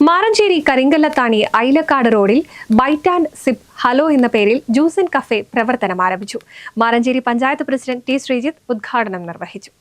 മാറഞ്ചേരി കരിങ്കല്ലത്താണി ഐലക്കാട് റോഡിൽ byte and zip hello എന്ന പേരിൽ ജ്യൂസ് ആൻഡ് കഫേ പ്രവർത്തനം ആരംഭിച്ചു. മാറഞ്ചേരി പഞ്ചായത്ത് പ്രസിഡന്റ് ടി ശ്രീജിത്ത് ഉദ്ഘാടനം നിർവഹിച്ചു.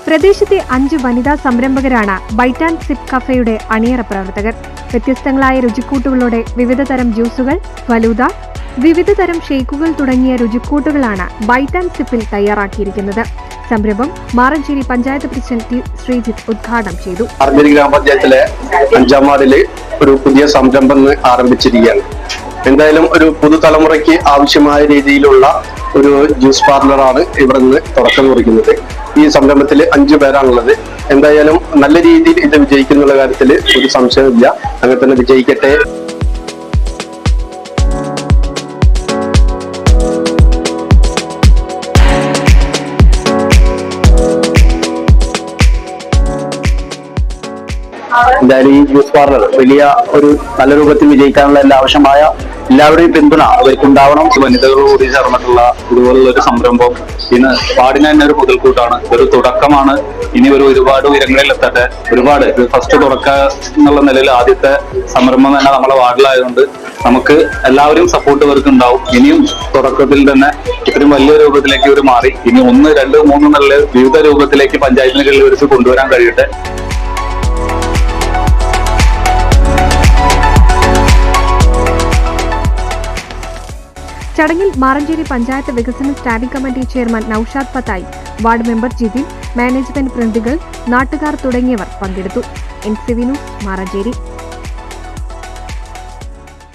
പ്രദേശത്തെ 5 വനിതാ സംരംഭകരാണ് ബൈറ്റ് ആൻഡ് സിപ്പ് കഫേയുടെ അണിയറ പ്രവർത്തകർ. വ്യത്യസ്തങ്ങളായ രുചിക്കൂട്ടുകളോടെ വിവിധതരം ജ്യൂസുകൾ, ഫലൂദ, വിവിധതരം ഷേക്കുകൾ തുടങ്ങിയ രുചിക്കൂട്ടുകളാണ് ബൈറ്റ് ആൻഡ് സിപ്പിൽ തയ്യാറാക്കിയിരിക്കുന്നത്. സംരംഭം മാറഞ്ചേരി പഞ്ചായത്ത് പ്രസിഡന്റ് ടി ശ്രീജിത്ത് ഉദ്ഘാടനം ചെയ്തു. മാറഞ്ചേരി ഗ്രാമപഞ്ചായത്തിലെ 5ാം വാർഡില് ഒരു പുതിയ സംരംഭം ആരംഭിച്ചിരിക്കുകയാണ്. എന്തായാലും ഒരു പുതുതലമുറയ്ക്ക് ആവശ്യമായ രീതിയിലുള്ള ഒരു ജ്യൂസ് പാർലറാണ് ഇവിടെ നിന്ന് തുടക്കം കുറിക്കുന്നത്. ഈ സംരംഭത്തിൽ 5 പേരാണുള്ളത്. എന്തായാലും നല്ല രീതിയിൽ ഇത് വിജയിക്കുന്നുള്ള കാര്യത്തിൽ ഒരു സംശയമില്ല. അങ്ങനെ തന്നെ വിജയിക്കട്ടെ. എന്തായാലും ഈ ജ്യൂസ് പാർലർ വലിയ ഒരു നല്ല രൂപത്തിൽ വിജയിക്കാനുള്ള ആവശ്യമായ എല്ലാവരുടെയും പിന്തുണ അവർക്കുണ്ടാവണം. വനിതകളോട് ചേർന്നിട്ടുള്ള ഇതുപോലുള്ള ഒരു സംരംഭം ഇന്ന് വാർഡിന് തന്നെ ഒരു മുതൽക്കൂട്ടാണ്, ഒരു തുടക്കമാണ്. ഇനി ഒരുപാട് ഉയരങ്ങളിൽ എത്തട്ടെ. ഒരുപാട് ഫസ്റ്റ് തുടക്ക എന്നുള്ള നിലയിൽ ആദ്യത്തെ സംരംഭം തന്നെ നമ്മളെ വാർഡിലായതുകൊണ്ട് നമുക്ക് എല്ലാവരും സപ്പോർട്ട് ഇവർക്ക് ഉണ്ടാവും. ഇനിയും തുടക്കത്തിൽ തന്നെ ഇത്രയും വലിയ രൂപത്തിലേക്ക് ഇവർ മാറി ഇനി 1, 2, 3 എന്നുള്ള വിവിധ രൂപത്തിലേക്ക് പഞ്ചായത്തിനുകളിൽ ഇവർക്ക് കൊണ്ടുവരാൻ കഴിയട്ടെ. ചടങ്ങിൽ മാറഞ്ചേരി പഞ്ചായത്ത് വികസന standing committee chairman Noushad Fathai, ward member Jithin, management പ്രതിനിധികൾ, നാട്ടുകാർ തുടങ്ങിയവർ പങ്കെടുത്തു. NCV news Maranchery.